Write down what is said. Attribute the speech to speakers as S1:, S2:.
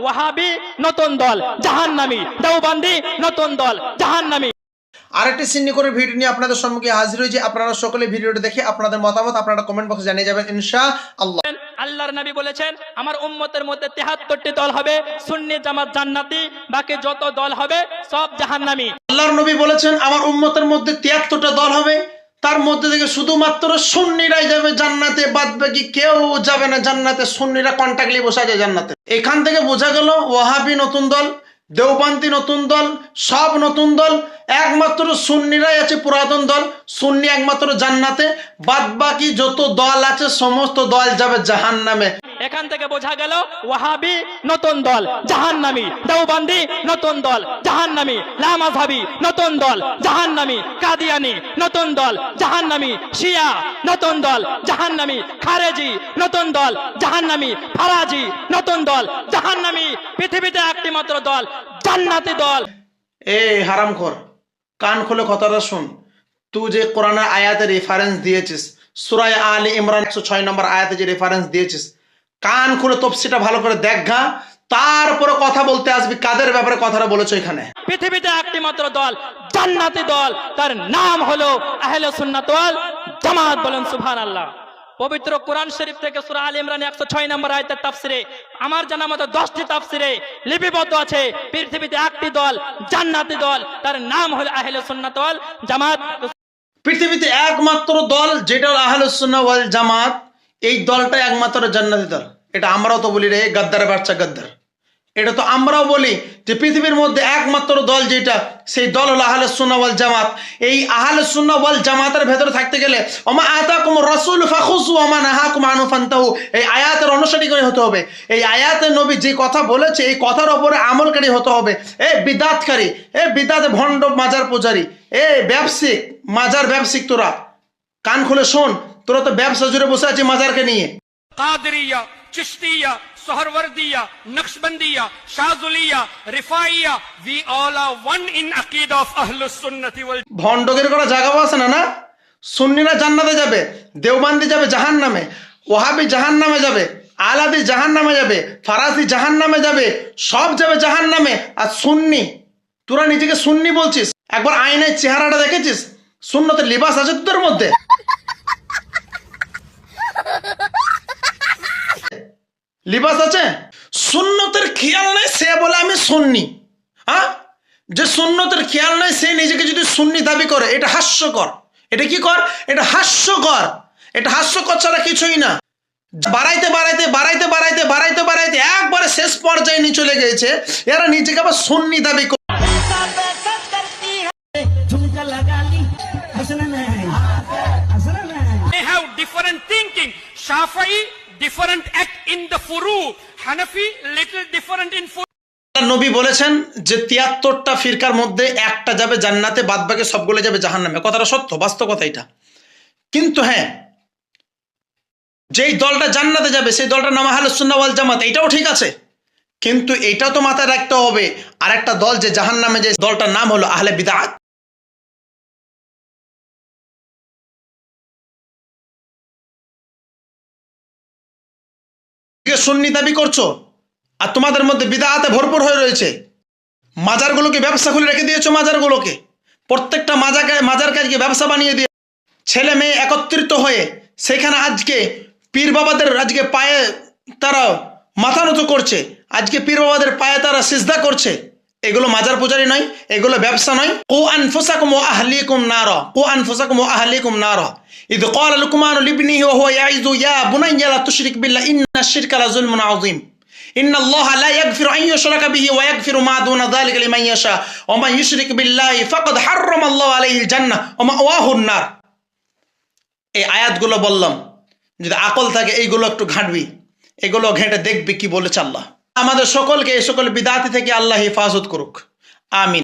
S1: ওয়াহাবি নতুন দল জাহান্নামী, দেওবন্দি নতুন দল জাহান্নামী।
S2: আরেকটি সিন্নি করে ভিডিও নিয়ে আপনাদের সম্মুখে হাজির হয়েছি। আপনারা সকলে ভিডিওটি দেখে আপনাদের মতামত আপনারা কমেন্ট বক্সে জানিয়ে যাবেন ইনশাআল্লাহ।
S1: আল্লাহর নবী বলেছেন আমার উম্মতের মধ্যে 73টি দল হবে, সুন্নি জামাত জান্নাতি, বাকি যত দল হবে সব জাহান্নামী।
S2: আল্লাহর নবী বলেছেন আমার উম্মতের মধ্যে 73টা দল হবে, তার মধ্যে থেকে শুধুমাত্র সুন্নিরাই যাবে জান্নাতে, বাদ বাকি কেউ যাবে না জান্নাতে। সুন্নিরা কন্টাক্টলি বসে আছে জান্নাতে। এখান থেকে বোঝা গেল ওয়াহাবি নতুন দল, দেওবন্দি নতুন দল, সব নতুন দল, একমাত্র সুন্নিরাই আছে পুরাতন দল। সুন্নি একমাত্র জান্নাতে, বাদ বাকি যত দল আছে সমস্ত দল যাবে জাহান্নামে।
S1: এখান থেকে বোঝা গেল ওয়াহাবি নতুন দল জাহান্নামী, দেওবন্দি নতুন দল জাহান্নামী, লামাযহাবী নতুন দল জাহান্নামী, কাদিয়ানী নতুন দল জাহান্নামী, শিয়া নতুন দল জাহান্নামী, খারেজি নতুন দল জাহান্নামী, ফারাজি নতুন দল জাহান্নামী। পৃথিবীতে একটি মাত্র দল জান্নাতি দল।
S2: এ হারামখোর, কান খুলে কথাটা শুন। তুই যে কোরআনের আয়াতে রেফারেন্স দিয়েছিস, সূরা আলে ইমরান 106 নম্বর আয়াতে যে রেফারেন্স দিয়েছিস, কান খুলে তফসিরটা ভালো করে দেখা, তারপরে কথা বলতে আসবি কাদের ব্যাপারে কথাটা বলেছো এখানে।
S1: পৃথিবীতে একটি মাত্র দল জান্নাতি দল, তার নাম হলো আহলে সুন্নাত ওয়াল জামাত। বলেন সুবহানাল্লাহ। পবিত্র কোরআন শরীফ থেকে সূরা আলে ইমরান 106 নম্বর আয়াতের তাফসিরে আমার জানা মতো 10টি তাফসিরে লিপিবদ্ধ আছে পৃথিবীতে একটি দল জান্নাতি দল, তার নাম হলো আহলে সুন্নাত ওয়াল জামাত।
S2: পৃথিবীতে একমাত্র দল যেটা হলো আহলুস সুন্নাহ ওয়াল জামাত, এই দলটা একমাত্র জান্নাতি দল। এটা আমরাও তো বলি রে গাদ্দারের বাচ্চা গাদ্দার। এটা তো আমরাও বলি যে পৃথিবীর মধ্যে একমাত্র দল যেটা, সেই দল হলো আহলুস সুন্নাহ ওয়াল জামাত। এই আহলুস সুন্নাহ ওয়াল জামাতের ভেতরে থাকতে গেলে ওমা আতাকুমুর রাসূল ফাখুযু ওয়া মা নাহাকুম আনহু ফান্তাহু, এই আয়াতের অনুসরণ করে হতে হবে। এই আয়াতে নবী যে কথা বলেছে এই কথার উপরে আমলকারী হতে হবে। এ বিদআতকারী, এ বিদআত ভণ্ড মাজার পূজারী, এ ব্যবসায়িক মাজার ব্যবসায়িক, তোরা কান খুলে শোন। তোরা তো ব্যবসা জুড়ে বসে আছিস মাজারকে নিয়ে।
S3: Qadiriyya, Chishtia, সোহরওয়ার্দিয়া, Naqshbandiya, শাযুলিয়া, রিফাইয়া, we all are one in aqeedah of ahlus sunnati wal
S2: ভণ্ডগিরি করা জায়গা আছে না? না, সুন্নিরা জান্নাতে যাবে, দেওবন্দি যাবে জাহান্নামে, ওয়াহাবি জাহান্নামে যাবে, আলাদি জাহান্নামে যাবে, ফারাসি জাহান্নামে যাবে, সব যাবে জাহান্নামে। আর সুন্নি, তোরা নিজেকে সুন্নি বলছিস, একবার আয়নায় চেহারাটা দেখেছিস? সুন্নতের লিবাস আছে তোদের মধ্যে? লিবাস আছে? সুন্নতের খেয়াল নেই সে বলে আমি সুন্নি। হ্যাঁ, যে সুন্নতের খেয়াল নেই সে নিজেকে যদি সুন্নি দাবি করে, এটা হাস্যকর। এটা কি কর? এটা হাস্যকর। এটা হাস্যকর ছাড়া কিছুই না। বাড়াইতে বাড়াইতে বাড়াইতে বাড়াইতে বাড়াইতে বাড়াইতে একবারে শেষ পর্যায়ে নিয়ে চলে গেছে। এরা নিজেকে আবার সুন্নি দাবি করে।
S3: they have different thinking. Shafi'i different act in the furu, Hanafi little different in furu.
S2: নবী বলেছেন যে 73টা ফিরকার মধ্যে একটা যাবে জান্নাতে, বাদ বাকি সবগুলো যাবে জাহান্নামে। কথাটা সত্য, বাস্তব কথা এটা। কিন্তু হ্যাঁ, যেই দলটা জান্নাতে যাবে সেই দলটার নাম আহলুস সুন্নাহ ওয়াল জামাত, এটাও ঠিক আছে। কিন্তু এটাও তো মাথায় রাখতে হবে আরেকটা দল যে জাহান্নামে, যে দলটার নাম হলো আহলে বিদআত। সুন্নি দাবি করছো আর তোমাদের মধ্যে বিদআতে ভরপুর হয়ে রয়েছে। মাজারগুলোকে ব্যবসা খুলে রেখে দিয়েছো, মাজারগুলোকে প্রত্যেকটা মাজার কাজকে ব্যবসা বানিয়ে দিয়ে ছেলে মেয়ে একত্রিত হয়ে সেখানে আজকে পীর বাবাদের আজকে পায়ে তারা মাথা নত করছে, আজকে পীর বাবাদের পায়ে তারা সিজদা করছে। এগুলো মাজার পূজারি নয়, এগুলো ব্যবসা নয়। কু আনফুসাকুম ওয়া আহলিকুম নারা, কু আনফুসাকুম ওয়া আহলিকুম নারা, ইয ক্বালা লুকমানু লিবনিহি ওয়া হুয়া ইয়াইযু ইয়া বুনাইয়া লা তুশরিক বিল্লাহি ইন্নাশ শিরকা লাযুলমুন আযীম ইন্নাল্লাহা লা ইয়াগফিরু আন ইউশরাকা বিহি ওয়া ইয়াগফিরু মা দুনা যালিকা লিমান ইয়াশা ওয়া মান ইউশরিক বিল্লাহি ফাকাদ হাররামাল্লাহু আলাইহিল জান্নাহ ওয়া মাওয়াহুন নার। এই আয়াতগুলো বললাম, যদি আকল থাকে এইগুলো একটু ঘাঁটবি, এগুলো ঘেঁটে দেখবি কি বলেছে আল্লাহ। আমাদের সকলকে এই সকল বিদআতি থেকে আল্লাহ হেফাজত করুক, আমিন।